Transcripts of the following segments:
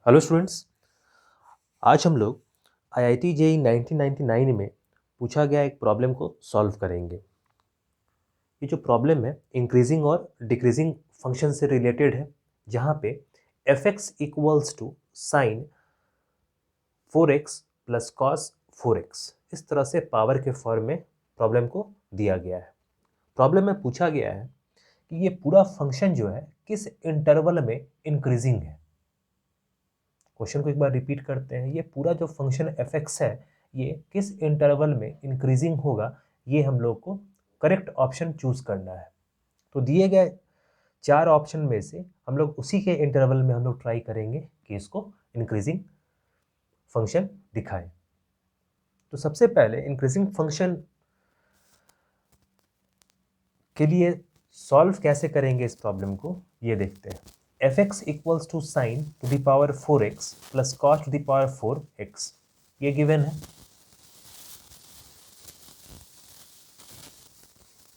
Hello students, आज हम लोग आईआईटी जेईई 1999 में पूछा गया एक प्रॉब्लम को सॉल्व करेंगे। ये जो प्रॉब्लम है इंक्रीजिंग और डिक्रीजिंग फंक्शन से रिलेटेड है, जहाँ पे fx equals to sine 4x plus cos 4x इस तरह से पावर के फॉर्म में प्रॉब्लम को दिया गया है। प्रॉब्लम में पूछा गया है कि ये पूरा फंक्शन जो है किस इंटरवल में इंक्रीजिंग है। क्वेश्चन को एक बार रिपीट करते हैं। ये पूरा जो फंक्शन fx है ये किस इंटरवल में इंक्रीजिंग होगा, ये हम लोग को करेक्ट ऑप्शन चूज करना है। तो दिए गए 4 ऑप्शन में से हम लोग उसी के इंटरवल में हम लोग ट्राई करेंगे कि इसको इंक्रीजिंग फंक्शन दिखाएं। तो सबसे पहले इंक्रीजिंग फंक्शन के लिए सॉल्व कैसे करेंगे इस प्रॉब्लम को, ये देखते हैं। fx equals to sine to the power 4x plus cos to the power 4x, ये गिवन है।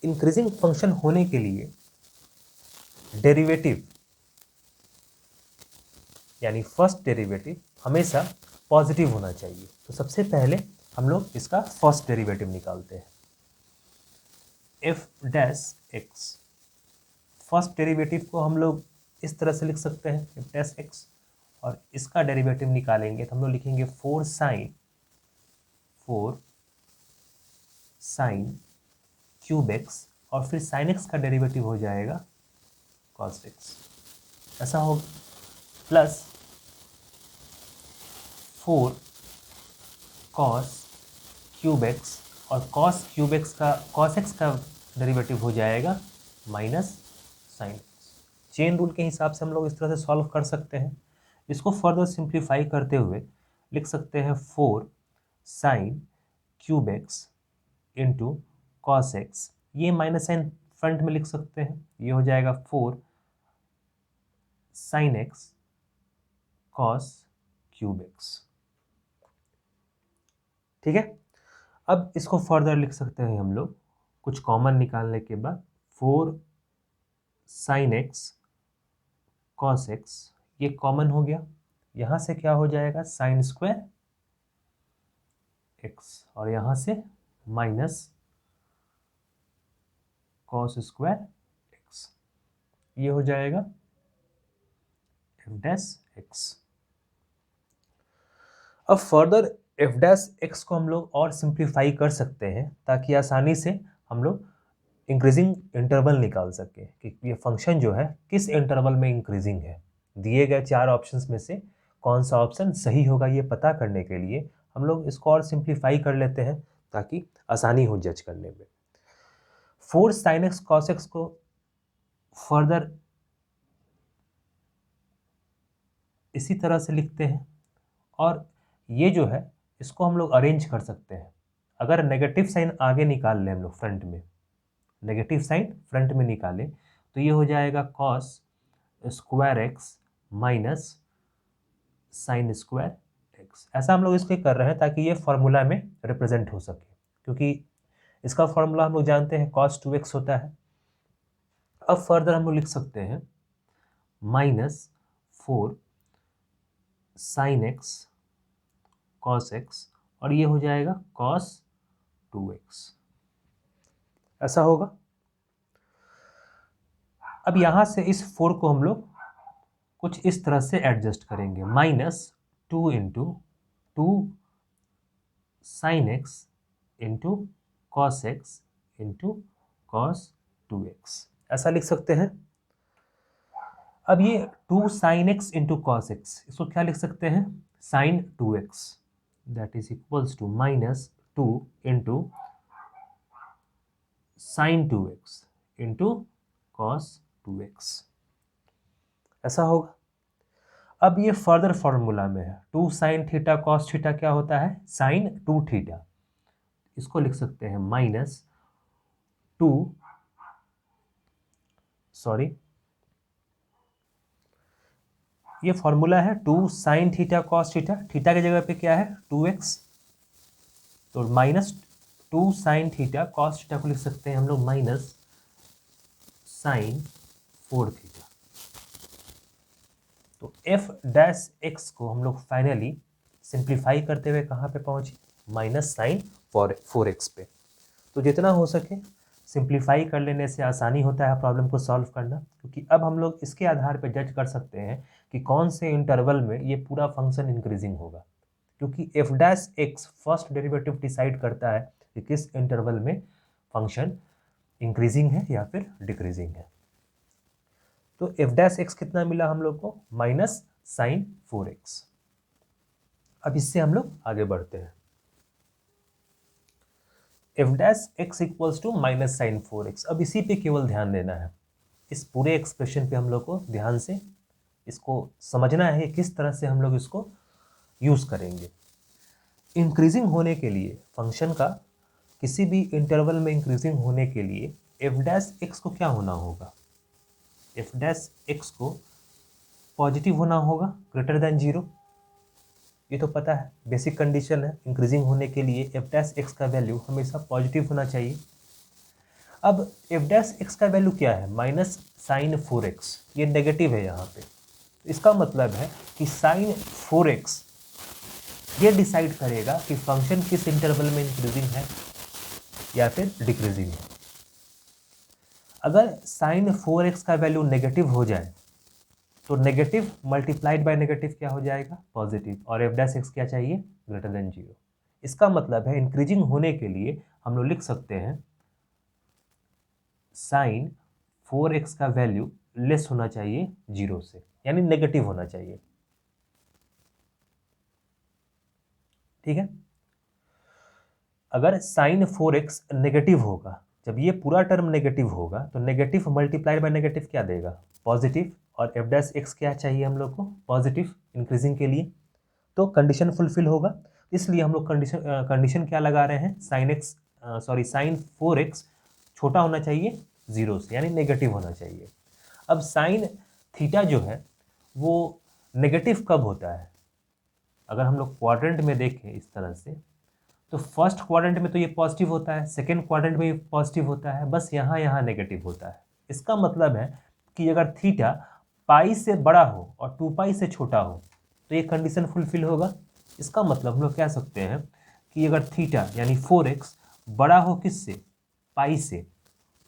इंक्रीजिंग फंक्शन होने के लिए डेरिवेटिव यानी फर्स्ट डेरिवेटिव हमेशा पॉजिटिव होना चाहिए। तो सबसे पहले हम लोग इसका फर्स्ट डेरिवेटिव निकालते हैं। F dash x, first derivative को हम लोग इस तरह से लिख सकते हैं एफ डैश एक्स, और इसका डेरिवेटिव निकालेंगे तो हम लोग लिखेंगे 4 साइन क्यूब एक्स, और फिर साइन एक्स का डेरिवेटिव हो जाएगा कॉस एक्स, ऐसा होगा। प्लस 4 कॉस क्यूब एक्स, और कॉस क्यूब एक्स का कॉस एक्स का डेरिवेटिव हो जाएगा minus sine x. Chain rule के हिसाब से हम लोग इस तरह से सॉल्व कर सकते हैं। इसको फर्दर सिंप्लीफाई करते हुए लिख सकते हैं 4 sine cube x into cos x, ये माइनस साइन फ्रंट में लिख सकते हैं, ये हो जाएगा 4 sine x cos cube x. ठीक है, अब इसको फर्दर लिख सकते हैं हम लोग कुछ कॉमन निकालने के बाद। 4 साइन एक्स कॉस एक्स, ये कॉमन हो गया, यहां से क्या हो जाएगा साइन स्क्वायर एक्स, और यहां से माइनस कॉस स्क्वायर एक्स, ये हो जाएगा एफ डैश एक्स। अब फर्दर एफ डैश एक्स को हम लोग और सिंप्लीफाई कर सकते हैं ताकि आसानी से हम लोग इंक्रीजिंग इंटरवल निकाल सके कि ये फंक्शन जो है किस इंटरवल में इंक्रीजिंग है। दिए गए 4 ऑप्शंस में से कौन सा ऑप्शन सही होगा, ये पता करने के लिए हम लोग इसको और सिंप्लीफाई कर लेते हैं ताकि आसानी हो जज करने में। 4 साइन एक्स कॉस एक्स को फर्दर इसी तरह से लिखते हैं, और ये जो है इसको हम लोग अरेंज कर सकते हैं। अगर नेगेटिव साइन आगे निकाल लें हम लोग फ्रंट में, नेगेटिव साइन फ्रंट में निकालें तो ये हो जाएगा cos square x minus sine square x. ऐसा हम लोग इसलिए कर रहे हैं ताकि ये फॉर्मूला में रिप्रेजेंट हो सके, क्योंकि इसका फॉर्मूला हम लोग जानते हैं cos 2x होता है। अब फर्दर हम लोग लिख सकते हैं minus 4 sine x cos x, और ये हो जाएगा cos 2x, ऐसा होगा। अब यहां से इस 4 को हम लोग कुछ इस तरह से एडजस्ट करेंगे, minus 2 into 2 sine x into cos x into cos 2x, ऐसा लिख सकते हैं। अब ये 2 sine x into cos x, इसको क्या लिख सकते हैं sine 2x, that is equals to minus 2 into sine 2x into cos 2x, ऐसा होगा। अब ये फर्दर फॉर्मूला में है, 2 साइन थीटा कॉस थीटा क्या होता है साइन 2 थीटा, इसको लिख सकते हैं माइनस 2 सॉरी ये फॉर्मूला है 2 sine theta cos theta, theta की जगह पे क्या है 2x, तो minus 2 sine theta cos theta को लिख सकते हैं हम लोग माइनस साइन 4 थीटा। तो एफ डैश एक्स को हम लोग फाइनली सिंप्लीफाई करते हुए कहाँ पे पहुँचे, माइनस साइन 4x पे। तो जितना हो सके सिंप्लीफाई कर लेने से आसानी होता है प्रॉब्लम को सॉल्व करना, क्योंकि अब हम लोग इसके आधार पर जज कर सकते हैं कि कौन से इंटरवल में ये पूरा फंक्शन इंक्रीजिंग होगा, क्योंकि F dash x first derivative decide करता है कि किस इंटरवल में फंक्शन इंक्रीजिंग है या फिर डिक्रीजिंग है। तो एफ डैश एक्स कितना मिला हम लोग को, माइनस साइन 4x। अब इससे हम लोग आगे बढ़ते हैं। F dash x equals to minus sine 4x। अब इसी पे केवल ध्यान देना है, इस पूरे एक्सप्रेशन पे हम लोग को ध्यान से इसको समझना है किस तरह से हम लोग इसको यूज करेंगे। इंक्रीजिंग होने के लिए फंक्शन का किसी भी इंटरवल में इंक्रीजिंग होने के लिए एफ डैश एक्स को क्या होना होगा, एफ डैश एक्स को पॉजिटिव होना होगा, ग्रेटर देन 0। ये तो पता है, बेसिक कंडीशन है। इंक्रीजिंग होने के लिए एफ डैश एक्स का वैल्यू हमेशा पॉजिटिव होना चाहिए। अब एफ डैश एक्स का वैल्यू क्या है, माइनस साइन 4x, ये नेगेटिव है यहाँ पे। इसका मतलब है कि साइन 4x ये डिसाइड करेगा कि फंक्शन किस इंटरवल में इंक्रीजिंग है या फिर डिक्रीजिंग है। अगर साइन 4x का वैल्यू नेगेटिव हो जाए तो नेगेटिव मल्टीप्लाइड बाय नेगेटिव क्या हो जाएगा, पॉजिटिव, और एफ डैश एक्स क्या चाहिए, ग्रेटर देन 0। इसका मतलब है इंक्रीजिंग होने के लिए हम लोग लिख सकते हैं साइन 4x का वैल्यू लेस होना चाहिए 0 से, यानी नेगेटिव होना चाहिए। ठीक है, अगर साइन 4x नेगेटिव होगा, जब ये पूरा टर्म नेगेटिव होगा तो नेगेटिव मल्टीप्लाइड बाय नेगेटिव क्या देगा, पॉजिटिव, और एफ डैश एक्स क्या चाहिए हम लोग को, पॉजिटिव इंक्रीजिंग के लिए। तो कंडीशन फुलफिल होगा, इसलिए हम लोग कंडीशन क्या लगा रहे हैं, साइन 4x छोटा होना चाहिए 0 से, यानी नेगेटिव होना चाहिए। अब साइन थीटा जो है वो नेगेटिव कब होता है, अगर हम लोग क्वाड्रेंट में देखें इस तरह से, तो फर्स्ट क्वाड्रेंट में तो ये पॉजिटिव होता है, सेकेंड क्वाड्रेंट में ये पॉजिटिव होता है, बस यहाँ नेगेटिव होता है। इसका मतलब है कि अगर थीटा पाई से बड़ा हो और 2 पाई से छोटा हो तो ये कंडीशन फुलफिल होगा। इसका मतलब हम लोग कह सकते हैं कि अगर थीटा यानी 4x बड़ा हो किससे, पाई से,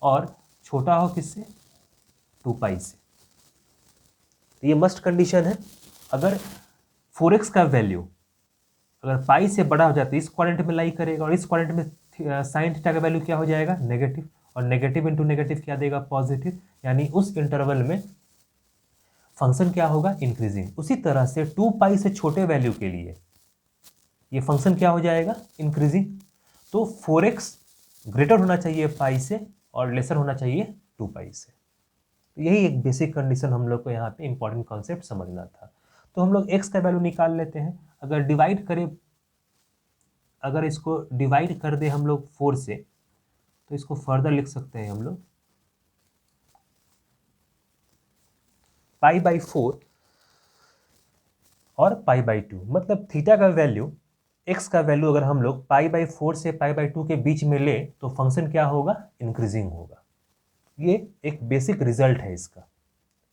और छोटा हो किससे, 2 पाई से, तो ये मस्ट कंडीशन है। अगर 4x का वैल्यू अगर पाई से बड़ा हो जाता है इस क्वाड्रेंट में लाई करेगा, और इस क्वाड्रेंट में साइन थीटा का वैल्यू क्या हो जाएगा, नेगेटिव, और नेगेटिव इंटू नेगेटिव क्या देगा, पॉजिटिव, यानी उस इंटरवल में फंक्शन क्या होगा, इंक्रीजिंग। उसी तरह से 2 पाई से छोटे वैल्यू के लिए ये फंक्शन क्या हो जाएगा, इंक्रीजिंग। तो 4x ग्रेटर होना चाहिए पाई से और लेसर होना चाहिए 2 पाई से। तो यही एक बेसिक कंडीशन हम लोग को यहाँ पे इंपॉर्टेंट कॉन्सेप्ट समझना था। तो हम लोग x का वैल्यू निकाल लेते हैं। अगर डिवाइड करें, अगर इसको डिवाइड कर दे हम लोग 4 से, तो इसको फर्दर लिख सकते हैं हम लोग पाई बाई 4 और पाई बाई 2, मतलब थीटा का वैल्यू, x का वैल्यू अगर हम लोग पाई बाई 4 से पाई बाई 2 के बीच में ले तो फंक्शन क्या होगा, इंक्रीजिंग होगा। ये एक बेसिक रिजल्ट है इसका।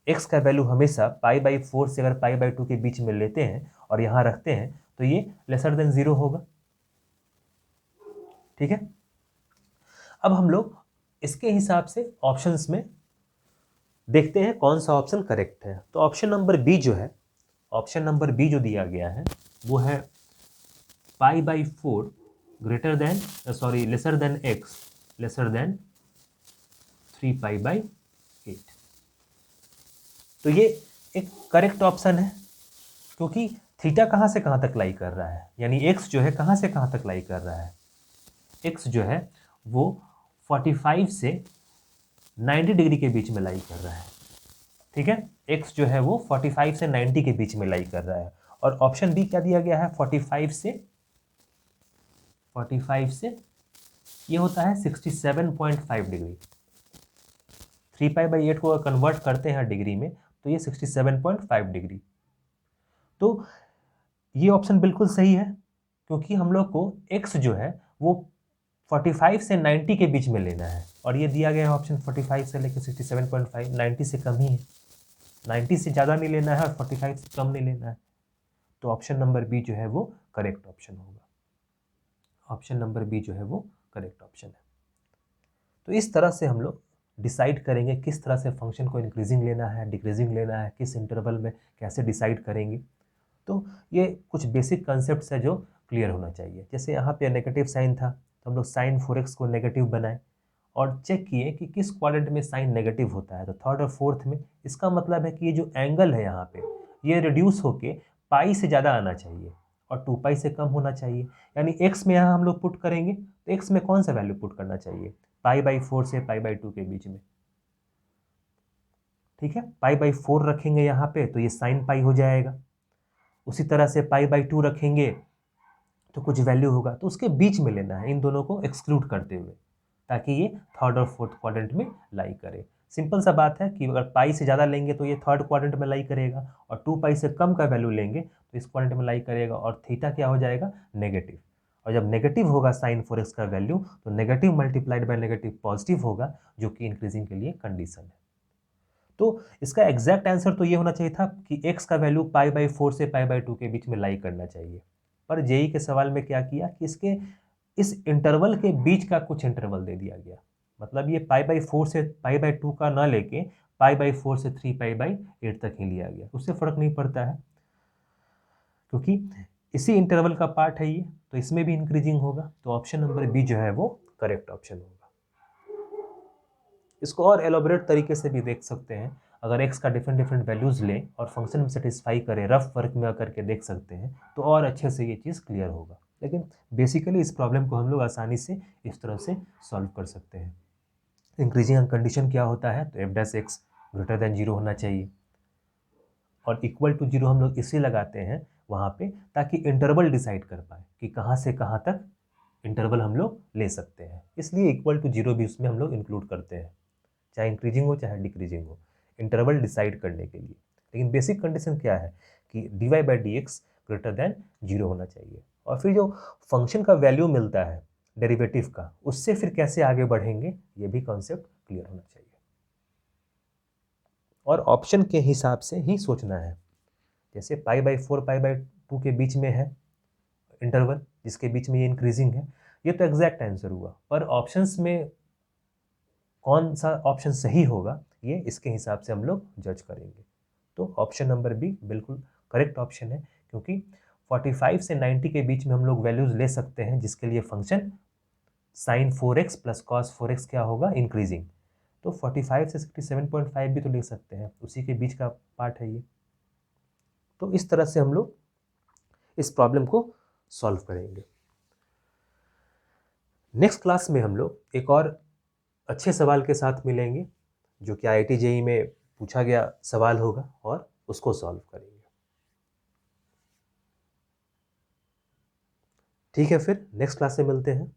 x का वैल्यू हमेशा पाई बाई 4 से अगर पाई बाई 2 के बीच में लेते हैं और यहाँ रखते हैं तो ये लेसर देन 0 होगा। ठीक है, अब हम लोग इसके हिसाब से ऑप्शंस में देखते हैं कौन सा ऑप्शन करेक्ट है। तो ऑप्शन नंबर बी जो है, ऑप्शन नंबर बी जो दिया गया है वो है pi by 4 greater than lesser than x lesser than 3 pi by 8। तो ये एक करेक्ट ऑप्शन है, क्योंकि थीटा कहाँ से कहाँ तक लाई कर रहा है, यानी x जो है कहाँ से कहाँ तक लाई कर रहा है, x जो है वो 45 से 90 डिग्री के बीच में लाई कर रहा है। ठीक है, x जो है वो 45 से 90 के बीच में लाई कर रहा है। और ऑप्शन बी क्या दिया गया है, 45 से ये होता है 67.5 डिग्री। 3 पाई बाई 8 को कन्वर्ट करते हैं डिग्री में तो ये 67.5 डिग्री। तो ये ऑप्शन बिल्कुल सही है, क्योंकि हम लोग को x जो है वो 45 से 90 के बीच में लेना है, और ये दिया गया है ऑप्शन 45 से लेकर 67.5, 90 से कम ही है। 90 से ज़्यादा नहीं लेना है और 45 से कम नहीं लेना है। तो ऑप्शन नंबर बी जो है वो करेक्ट ऑप्शन होगा। ऑप्शन नंबर बी जो है वो करेक्ट ऑप्शन है। तो इस तरह से हम लोग डिसाइड करेंगे किस तरह से फंक्शन को इंक्रीजिंग लेना है, डिक्रीजिंग लेना है, किस इंटरवल में कैसे डिसाइड करेंगे। तो ये कुछ बेसिक कंसेप्ट्स है जो क्लियर होना चाहिए। जैसे यहाँ पे नेगेटिव साइन था तो हम लोग साइन 4x को नेगेटिव बनाए और चेक किए कि किस क्वाड्रेंट में साइन नेगेटिव होता है, तो थर्ड और फोर्थ में। इसका मतलब है कि ये जो एंगल है यहाँ पे ये रिड्यूस होके पाई से ज़्यादा आना चाहिए और 2 पाई से कम होना चाहिए। यानी x में यहाँ हम लोग पुट करेंगे तो x में कौन सा वैल्यू पुट करना चाहिए, पाई/4 से पाई/2 के बीच में। ठीक है, पाई/4 रखेंगे यहाँ पे तो ये साइन पाई हो जाएगा। उसी तरह से पाई/2 रखेंगे तो कुछ वैल्यू होगा, तो उसके बीच में लेना है, इन दोनों को एक्सक्लूड करते हुए, ताकि ये थर्ड और फोर्थ क्वाड्रेंट में लाई करे। सिंपल सा बात है कि अगर पाई से ज़्यादा लेंगे तो ये थर्ड क्वाड्रेंट में लाई करेगा और 2 पाई से कम का वैल्यू लेंगे तो इस क्वाड्रेंट में लाई करेगा और थीटा क्या हो जाएगा, नेगेटिव। और जब नेगेटिव होगा साइन 4x का वैल्यू तो negative multiplied by negative positive होगा, जो कि इंक्रीजिंग के लिए कंडीशन है। तो इसका एग्जैक्ट आंसर तो ये होना चाहिए था कि x का वैल्यू पाई/4 से पाई/2 के बीच में लाई करना चाहिए। पर जेई के सवाल में क्या किया कि इसके इस इंटरवल के बीच का कुछ इंटरवल दे दिया गया। मतलब ये पाई/4 से पाई/2 का ना लेके पाई/4 से 3 पाई/8 तक ही लिया गया। उससे फर्क नहीं पड़ता है क्योंकि इसी इंटरवल का पार्ट है ये, तो इसमें भी इंक्रीजिंग होगा। तो ऑप्शन नंबर बी जो है वो करेक्ट ऑप्शन होगा। इसको और एलोबरेट तरीके से भी देख सकते हैं। अगर x का डिफरेंट डिफरेंट वैल्यूज़ लें और फंक्शन में सेटिस्फाई करें, रफ वर्क में करके देख सकते हैं, तो और अच्छे से ये चीज़ क्लियर होगा। लेकिन बेसिकली इस प्रॉब्लम को हम लोग आसानी से इस तरह से सॉल्व कर सकते हैं। इंक्रीजिंग कंडीशन क्या होता है, तो f'(x) ग्रेटर देन 0 होना चाहिए और इक्वल टू 0 हम लोग इसलिए लगाते हैं वहाँ पे ताकि इंटरवल डिसाइड कर पाए कि कहाँ से कहाँ तक इंटरवल हम लोग ले सकते हैं। इसलिए इक्वल टू 0 भी उसमें हम लोग इंक्लूड करते हैं, चाहे इंक्रीजिंग हो चाहे डिक्रीजिंग हो, इंटरवल डिसाइड करने के लिए। लेकिन बेसिक कंडीशन क्या है कि dy/dx ग्रेटर देन 0 होना चाहिए। और फिर जो फंक्शन का वैल्यू मिलता है डेरिवेटिव का, उससे फिर कैसे आगे बढ़ेंगे ये भी कॉन्सेप्ट क्लियर होना चाहिए और ऑप्शन के हिसाब से ही सोचना है। जैसे पाई/4 पाई/2 के बीच में है इंटरवल, जिसके बीच में ये इंक्रीजिंग है, ये तो एग्जैक्ट आंसर हुआ। पर ऑप्शंस में कौन सा ऑप्शन सही होगा ये इसके हिसाब से हम लोग जज करेंगे। तो ऑप्शन नंबर बी बिल्कुल करेक्ट ऑप्शन है, क्योंकि 45 से 90 के बीच में हम लोग वैल्यूज ले सकते हैं, जिसके लिए function sine 4x plus cos 4x क्या होगा, इंक्रीजिंग। तो 45 से 67.5 भी तो ले सकते हैं, उसी के बीच का पार्ट है ये। तो इस तरह से हम लोग इस प्रॉब्लम को सॉल्व करेंगे। नेक्स्ट क्लास में हम लोग एक और अच्छे सवाल के साथ मिलेंगे, जो कि IIT JEE में पूछा गया सवाल होगा और उसको सॉल्व करेंगे। ठीक है, फिर नेक्स्ट क्लास में मिलते हैं।